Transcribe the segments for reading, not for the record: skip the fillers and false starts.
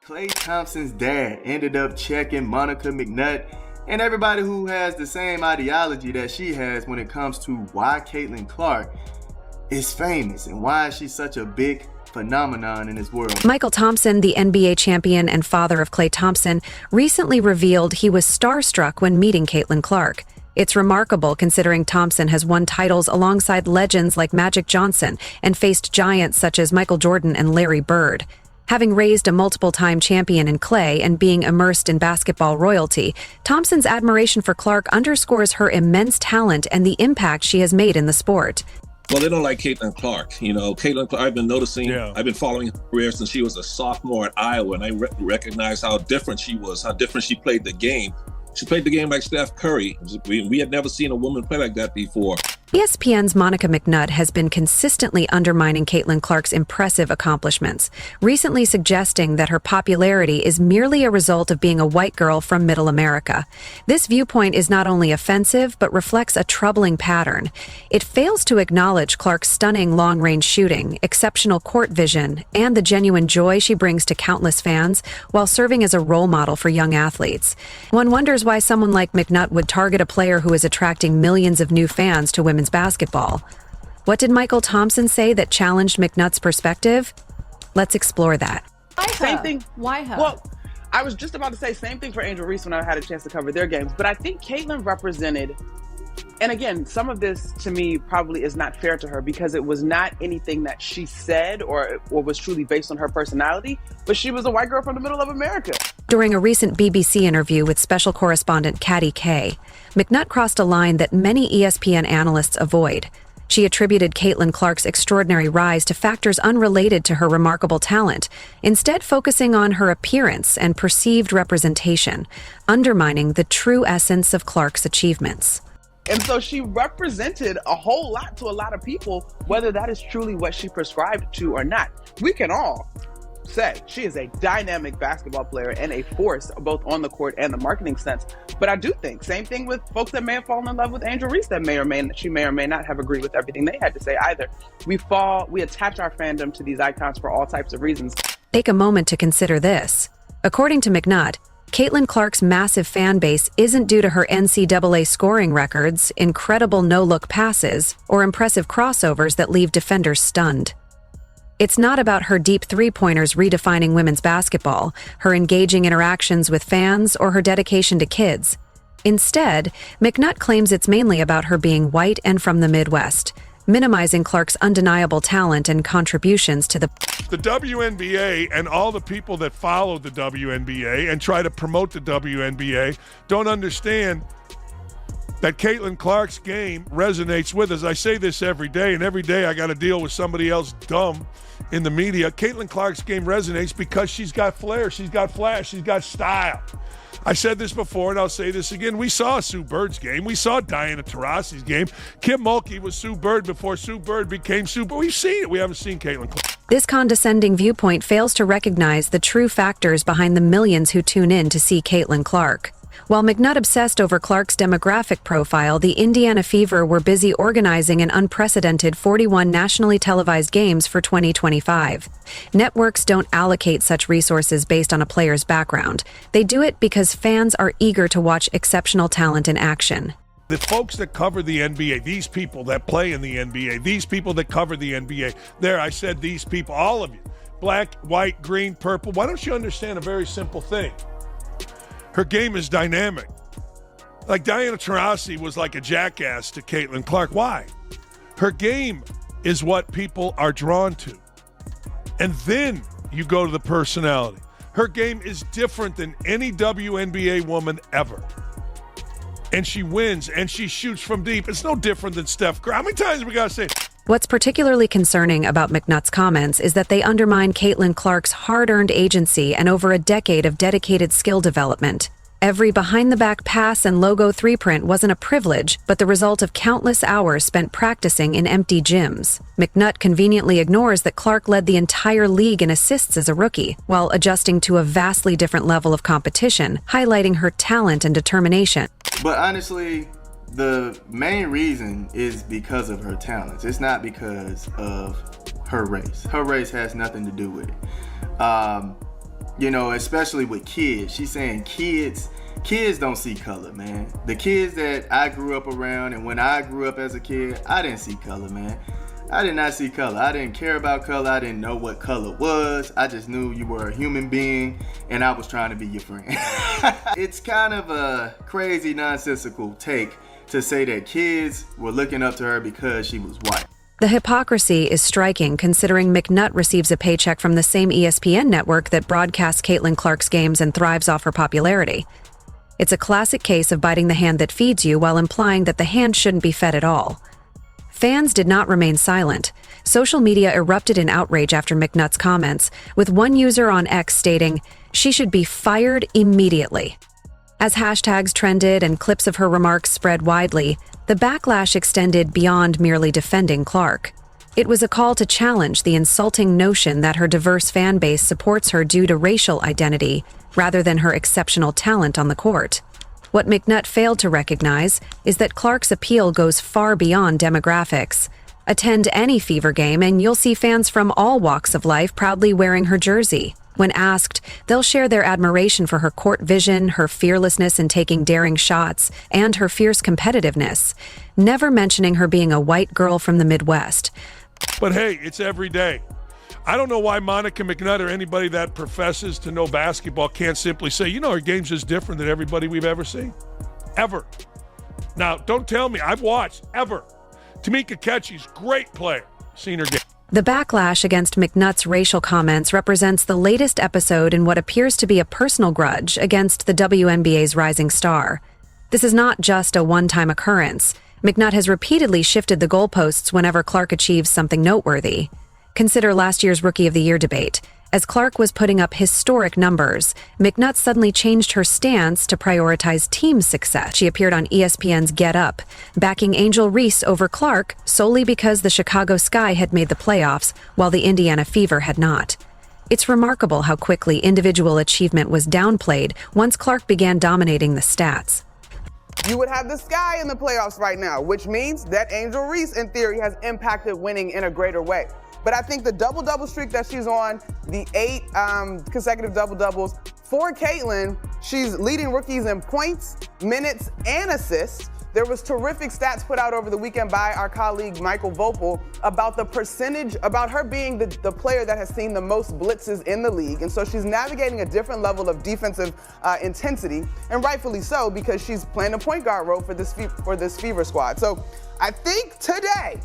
Klay Thompson's dad ended up checking Monica McNutt and everybody who has the same ideology that she has when it comes to why Caitlin Clark is famous and why she's such a big phenomenon in this world. Mychal Thompson, the NBA champion and father of Klay Thompson, recently revealed he was starstruck when meeting Caitlin Clark. It's remarkable considering Thompson has won titles alongside legends like Magic Johnson and faced giants such as Michael Jordan and Larry Bird. Having raised a multiple-time champion in Klay and being immersed in basketball royalty, Thompson's admiration for Clark underscores her immense talent and the impact she has made in the sport. Well, they don't like Caitlin Clark. You know, Caitlin Clark, I've been noticing, I've been following her career since she was a sophomore at Iowa, and I recognized how different she was, how different she played the game. She played the game like Steph Curry. We had never seen a woman play like that before. ESPN's Monica McNutt has been consistently undermining Caitlin Clark's impressive accomplishments, recently suggesting that her popularity is merely a result of being a white girl from Middle America. This viewpoint is not only offensive, but reflects a troubling pattern. It fails to acknowledge Clark's stunning long-range shooting, exceptional court vision, and the genuine joy she brings to countless fans while serving as a role model for young athletes. One wonders why someone like McNutt would target a player who is attracting millions of new fans to women's basketball. What did Mychal Thompson say that challenged McNutt's perspective? Let's explore that. Same thing. Why her? Well, I was just about to say same thing for Angel Reese when I had a chance to cover their games, but I think Caitlin represented, and again, some of this to me probably is not fair to her because it was not anything that she said or was truly based on her personality, but she was a white girl from the middle of America. During a recent BBC interview with special correspondent Caddy Kay, McNutt crossed a line that many ESPN analysts avoid. She attributed Caitlin Clark's extraordinary rise to factors unrelated to her remarkable talent, instead focusing on her appearance and perceived representation, undermining the true essence of Clark's achievements. And so she represented a whole lot to a lot of people, whether that is truly what she prescribed to or not. We can all say she is a dynamic basketball player and a force both on the court and the marketing sense. But I do think, same thing with folks that may have fallen in love with Angel Reese that may or may not have agreed with everything they had to say either. We attach our fandom to these icons for all types of reasons. Take a moment to consider this. According to McNutt, Caitlin Clark's massive fan base isn't due to her NCAA scoring records, incredible no-look passes, or impressive crossovers that leave defenders stunned. It's not about her deep three-pointers redefining women's basketball, her engaging interactions with fans, or her dedication to kids. Instead, McNutt claims it's mainly about her being white and from the Midwest, minimizing Clark's undeniable talent and contributions to the WNBA and all the people that follow the WNBA and try to promote the WNBA don't understand that Caitlin Clark's game resonates with us. I say this every day, and every day I got to deal with somebody else dumb in the media. Caitlin Clark's game resonates because she's got flair, she's got flash, she's got style. I said this before, and I'll say this again. We saw Sue Bird's game. We saw Diana Taurasi's game. Kim Mulkey was Sue Bird before Sue Bird became Sue Bird. We've seen it. We haven't seen Caitlin Clark. This condescending viewpoint fails to recognize the true factors behind the millions who tune in to see Caitlin Clark. While McNutt obsessed over Clark's demographic profile, the Indiana Fever were busy organizing an unprecedented 41 nationally televised games for 2025. Networks don't allocate such resources based on a player's background. They do it because fans are eager to watch exceptional talent in action. The folks that cover the NBA, these people that play in the NBA, these people that cover the NBA, there, I said these people, all of you, black, white, green, purple. Why don't you understand a very simple thing? Her game is dynamic. Like Diana Taurasi was like a jackass to Caitlin Clark. Why? Her game is what people are drawn to. And then you go to the personality. Her game is different than any WNBA woman ever. And she wins, and she shoots from deep. It's no different than Steph Curry. How many times we got to say? What's particularly concerning about McNutt's comments is that they undermine Caitlin Clark's hard-earned agency and over a decade of dedicated skill development. Every behind-the-back pass and logo three-print wasn't a privilege, but the result of countless hours spent practicing in empty gyms. McNutt conveniently ignores that Clark led the entire league in assists as a rookie, while adjusting to a vastly different level of competition, highlighting her talent and determination. But honestly, the main reason is because of her talents. It's not because of her race. Her race has nothing to do with it. You know, especially with kids. She's saying kids don't see color, man. The kids that I grew up around, and when I grew up as a kid, I didn't see color, man. I did not see color. I didn't care about color. I didn't know what color was. I just knew you were a human being and I was trying to be your friend. It's kind of a crazy, nonsensical take to say that kids were looking up to her because she was white. The hypocrisy is striking considering McNutt receives a paycheck from the same ESPN network that broadcasts Caitlin Clark's games and thrives off her popularity. It's a classic case of biting the hand that feeds you while implying that the hand shouldn't be fed at all. Fans did not remain silent. Social media erupted in outrage after McNutt's comments, with one user on X stating, "She should be fired immediately." As hashtags trended and clips of her remarks spread widely, the backlash extended beyond merely defending Clark. It was a call to challenge the insulting notion that her diverse fan base supports her due to racial identity rather than her exceptional talent on the court. What McNutt failed to recognize is that Clark's appeal goes far beyond demographics. Attend any Fever game and you'll see fans from all walks of life proudly wearing her jersey. When asked, they'll share their admiration for her court vision, her fearlessness in taking daring shots, and her fierce competitiveness, never mentioning her being a white girl from the Midwest. But hey, it's every day. I don't know why Monica McNutt or anybody that professes to know basketball can't simply say, you know, her game's just different than everybody we've ever seen. Ever. Now, don't tell me. I've watched. Ever. Tamika Catchy's great player. Seen her game. The backlash against McNutt's racial comments represents the latest episode in what appears to be a personal grudge against the WNBA's rising star. This is not just a one-time occurrence. McNutt has repeatedly shifted the goalposts whenever Clark achieves something noteworthy. Consider last year's Rookie of the Year debate. As Clark was putting up historic numbers, McNutt suddenly changed her stance to prioritize team success. She appeared on ESPN's Get Up, backing Angel Reese over Clark solely because the Chicago Sky had made the playoffs while the Indiana Fever had not. It's remarkable how quickly individual achievement was downplayed once Clark began dominating the stats. You would have the Sky in the playoffs right now, which means that Angel Reese, in theory, has impacted winning in a greater way. But I think the double-double streak that she's on, the 8 consecutive double-doubles, for Caitlin, she's leading rookies in points, minutes, and assists. There was terrific stats put out over the weekend by our colleague Mychal Thompson about the percentage, about her being the player that has seen the most blitzes in the league. And so she's navigating a different level of defensive intensity, and rightfully so, because she's playing the point guard role for this Fever squad. So I think today,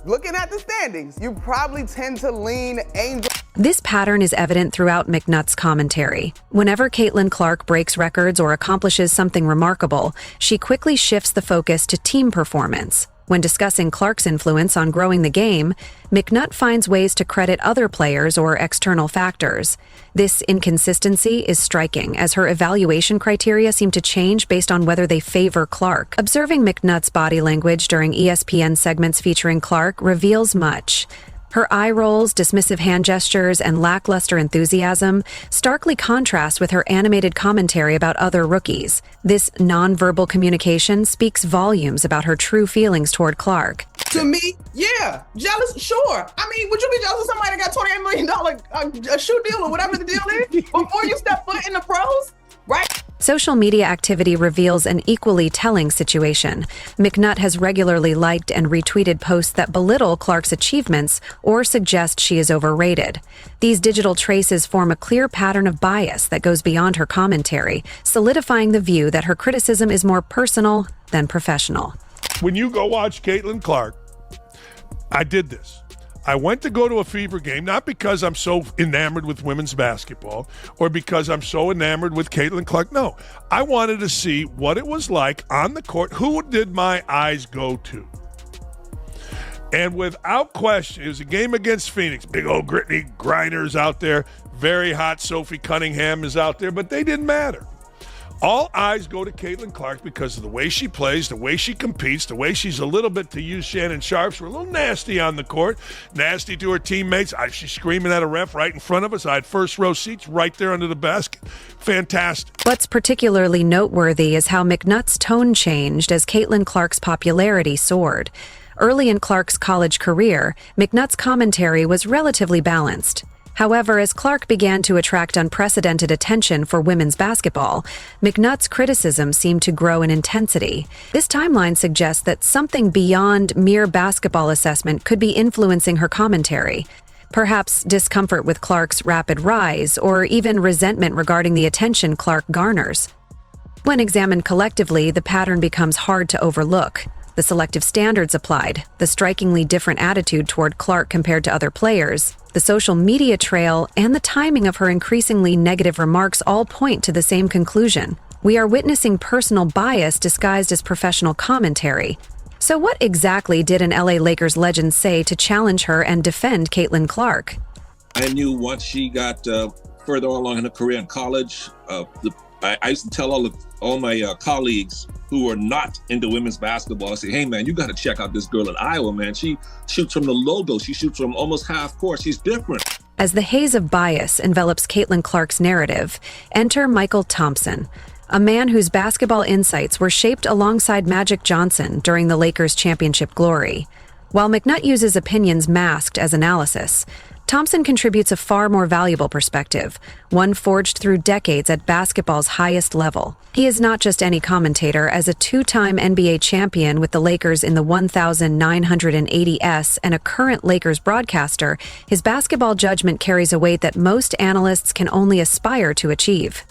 looking at the standings, you probably tend to lean Angel. This pattern is evident throughout McNutt's commentary. Whenever Caitlin Clark breaks records or accomplishes something remarkable, she quickly shifts the focus to team performance. When discussing Clark's influence on growing the game, McNutt finds ways to credit other players or external factors. This inconsistency is striking, as her evaluation criteria seem to change based on whether they favor Clark. Observing McNutt's body language during ESPN segments featuring Clark reveals much. Her eye rolls, dismissive hand gestures, and lackluster enthusiasm starkly contrast with her animated commentary about other rookies. This nonverbal communication speaks volumes about her true feelings toward Clark. To me, yeah, jealous, sure. I mean, would you be jealous of somebody that got $28 million a shoe deal or whatever the deal is before you step foot in the pros, right? Social media activity reveals an equally telling situation. McNutt has regularly liked and retweeted posts that belittle Clark's achievements or suggest she is overrated. These digital traces form a clear pattern of bias that goes beyond her commentary, solidifying the view that her criticism is more personal than professional. When you go watch Caitlin Clark, I did this. I went to go to a Fever game, not because I'm so enamored with women's basketball or because I'm so enamored with Caitlin Clark. No, I wanted to see what it was like on the court. Who did my eyes go to? And without question, it was a game against Phoenix. Big old Brittany Griner's out there. Very hot Sophie Cunningham is out there, but they didn't matter. All eyes go to Caitlin Clark because of the way she plays, the way she competes, the way she's a little bit, to use Shannon Sharps, we're a little nasty on the court, nasty to her teammates. She's screaming at a ref right in front of us. I had first row seats right there under the basket. Fantastic. What's particularly noteworthy is how McNutt's tone changed as Caitlin Clark's popularity soared. Early in Clark's college career, McNutt's commentary was relatively balanced. However, as Clark began to attract unprecedented attention for women's basketball, McNutt's criticism seemed to grow in intensity. This timeline suggests that something beyond mere basketball assessment could be influencing her commentary. Perhaps discomfort with Clark's rapid rise, or even resentment regarding the attention Clark garners. When examined collectively, the pattern becomes hard to overlook. The selective standards applied, the strikingly different attitude toward Clark compared to other players, the social media trail, and the timing of her increasingly negative remarks all point to the same conclusion. We are witnessing personal bias disguised as professional commentary. So what exactly did an LA Lakers legend say to challenge her and defend Caitlin Clark? I knew once she got further along in her career in college, I used to tell all my colleagues who are not into women's basketball, I say, hey man, you got to check out this girl at Iowa, man. She shoots from the logo. She shoots from almost half court. She's different. As the haze of bias envelops Caitlin Clark's narrative, enter Mychal Thompson, a man whose basketball insights were shaped alongside Magic Johnson during the Lakers' championship glory. While McNutt uses opinions masked as analysis, Thompson contributes a far more valuable perspective, one forged through decades at basketball's highest level. He is not just any commentator. As a two-time NBA champion with the Lakers in the 1980s and a current Lakers broadcaster, his basketball judgment carries a weight that most analysts can only aspire to achieve.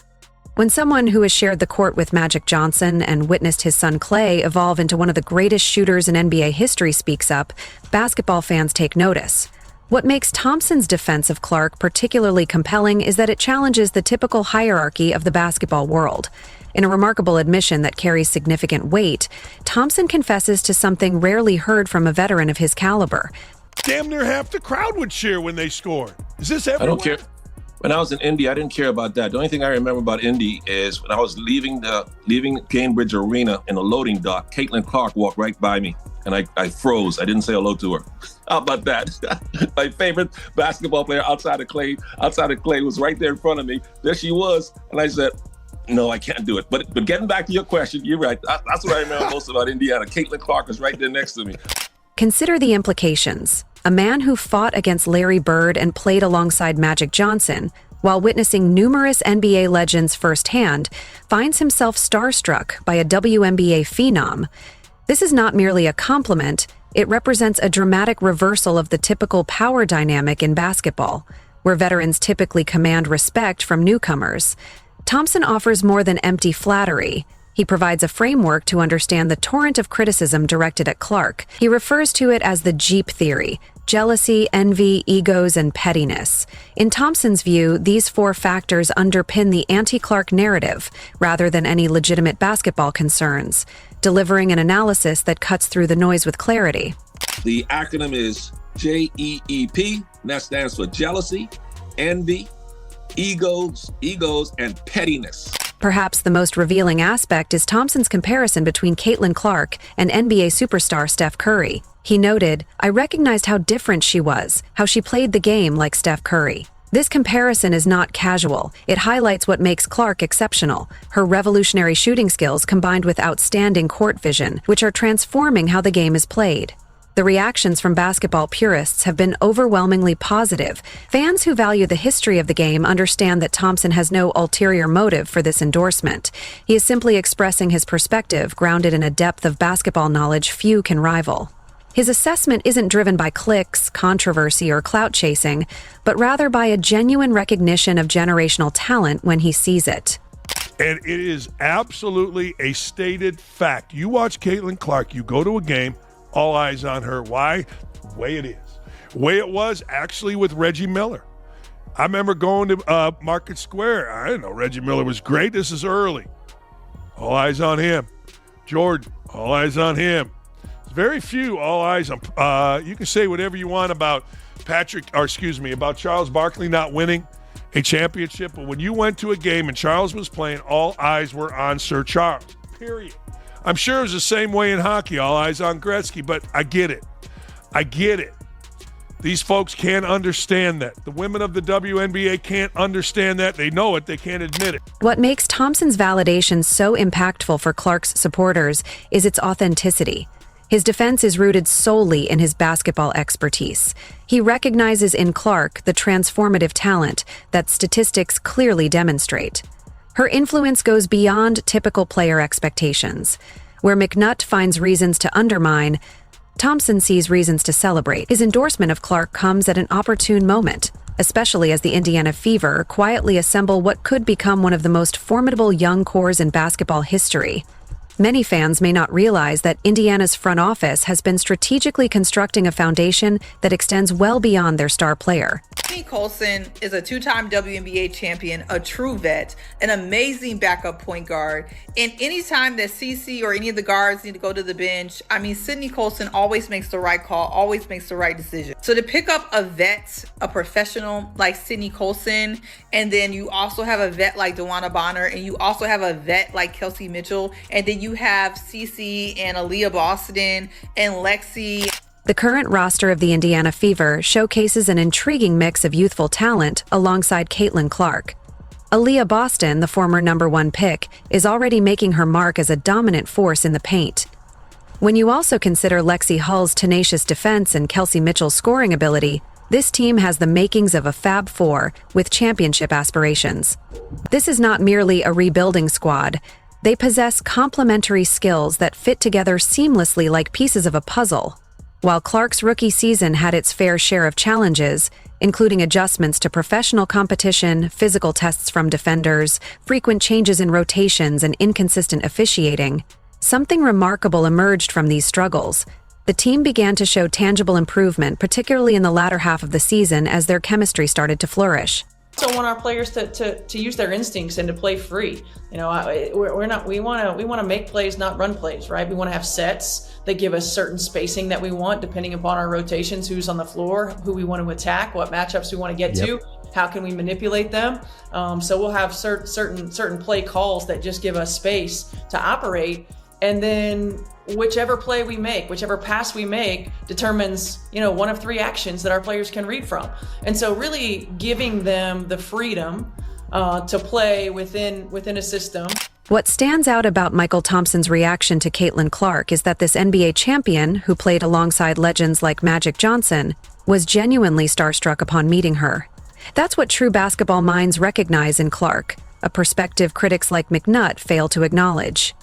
When someone who has shared the court with Magic Johnson and witnessed his son Clay evolve into one of the greatest shooters in NBA history speaks up, basketball fans take notice. What makes Thompson's defense of Clark particularly compelling is that it challenges the typical hierarchy of the basketball world. In a remarkable admission that carries significant weight, Thompson confesses to something rarely heard from a veteran of his caliber. Damn near half the crowd would cheer when they scored. Is this everywhere? I don't care. When I was in Indy, I didn't care about that. The only thing I remember about Indy is when I was leaving Cambridge Arena in a loading dock, Caitlin Clark walked right by me, and I froze. I didn't say hello to her. How about that? My favorite basketball player outside of Clay was right there in front of me. There she was, and I said, no, I can't do it. But getting back to your question, you're right. That's what I remember most about Indiana. Caitlin Clark was right there next to me. Consider the implications. A man who fought against Larry Bird and played alongside Magic Johnson, while witnessing numerous NBA legends firsthand, finds himself starstruck by a WNBA phenom. This is not merely a compliment, it represents a dramatic reversal of the typical power dynamic in basketball, where veterans typically command respect from newcomers. Thompson offers more than empty flattery. He provides a framework to understand the torrent of criticism directed at Clark. He refers to it as the Jeep theory: jealousy, envy, egos, and pettiness. In Thompson's view, these four factors underpin the anti-Clark narrative rather than any legitimate basketball concerns, delivering an analysis that cuts through the noise with clarity. The acronym is JEEP, and that stands for jealousy, envy, egos, and pettiness. Perhaps the most revealing aspect is Thompson's comparison between Caitlin Clark and NBA superstar Steph Curry. He noted, "I recognized how different she was, how she played the game like Steph Curry." This comparison is not casual. It highlights what makes Clark exceptional: her revolutionary shooting skills combined with outstanding court vision, which are transforming how the game is played. The reactions from basketball purists have been overwhelmingly positive. Fans who value the history of the game understand that Thompson has no ulterior motive for this endorsement. He is simply expressing his perspective, grounded in a depth of basketball knowledge few can rival. His assessment isn't driven by clicks, controversy, or clout chasing, but rather by a genuine recognition of generational talent when he sees it. And it is absolutely a stated fact. You watch Caitlin Clark, you go to a game, all eyes on her. Why? The way it is. The way it was actually with Reggie Miller. I remember going to Market Square. I didn't know Reggie Miller was great. This is early. All eyes on him. Jordan, all eyes on him. Very few all eyes on. You can say whatever you want about about Charles Barkley not winning a championship, but when you went to a game and Charles was playing, all eyes were on Sir Charles. Period. I'm sure it was the same way in hockey, all eyes on Gretzky, but I get it. These folks can't understand that. The women of the WNBA can't understand that. They know it. They can't admit it. What makes Thompson's validation so impactful for Clark's supporters is its authenticity. His defense is rooted solely in his basketball expertise. He recognizes in Clark the transformative talent that statistics clearly demonstrate. Her influence goes beyond typical player expectations. Where McNutt finds reasons to undermine, Thompson sees reasons to celebrate. His endorsement of Clark comes at an opportune moment, especially as the Indiana Fever quietly assemble what could become one of the most formidable young cores in basketball history. Many fans may not realize that Indiana's front office has been strategically constructing a foundation that extends well beyond their star player. Sydney Colson is a two-time WNBA champion, a true vet, an amazing backup point guard. And anytime that CC or any of the guards need to go to the bench, I mean, Sydney Colson always makes the right call, always makes the right decision. So to pick up a vet, a professional like Sydney Colson, and then you also have a vet like DeWanna Bonner, and you also have a vet like Kelsey Mitchell, and then you have CC and Aaliyah Boston and Lexi. The current roster of the Indiana Fever showcases an intriguing mix of youthful talent alongside Caitlin Clark. Aaliyah Boston, the former #1 pick, is already making her mark as a dominant force in the paint. When you also consider Lexi Hull's tenacious defense and Kelsey Mitchell's scoring ability, this team has the makings of a Fab Four with championship aspirations. This is not merely a rebuilding squad. They possess complementary skills that fit together seamlessly like pieces of a puzzle. While Clark's rookie season had its fair share of challenges, including adjustments to professional competition, physical tests from defenders, frequent changes in rotations, and inconsistent officiating, something remarkable emerged from these struggles. The team began to show tangible improvement, particularly in the latter half of the season as their chemistry started to flourish. Also want our players to use their instincts and to play free. You know, we want to make plays, not run plays, right? We want to have sets that give us certain spacing that we want, depending upon our rotations, who's on the floor, who we want to attack, what matchups we want to get to, how can we manipulate them. So we'll have certain play calls that just give us space to operate, and then whichever play we make, whichever pass we make determines, one of three actions that our players can read from. And so really giving them the freedom to play within a system. What stands out about Mychal Thompson's reaction to Caitlin Clark is that this NBA champion, who played alongside legends like Magic Johnson, was genuinely starstruck upon meeting her. That's what true basketball minds recognize in Clark, a perspective critics like McNutt fail to acknowledge.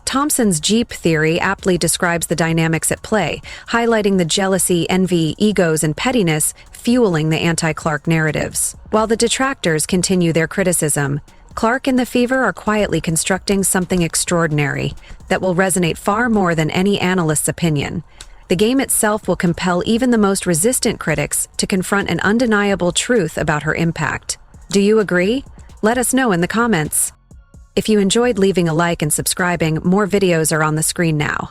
Thompson's Jeep theory aptly describes the dynamics at play, highlighting the jealousy, envy, egos, and pettiness fueling the anti-Clark narratives. While the detractors continue their criticism, Clark and the Fever are quietly constructing something extraordinary that will resonate far more than any analyst's opinion. The game itself will compel even the most resistant critics to confront an undeniable truth about her impact. Do you agree? Let us know in the comments. If you enjoyed leaving a like and subscribing, more videos are on the screen now.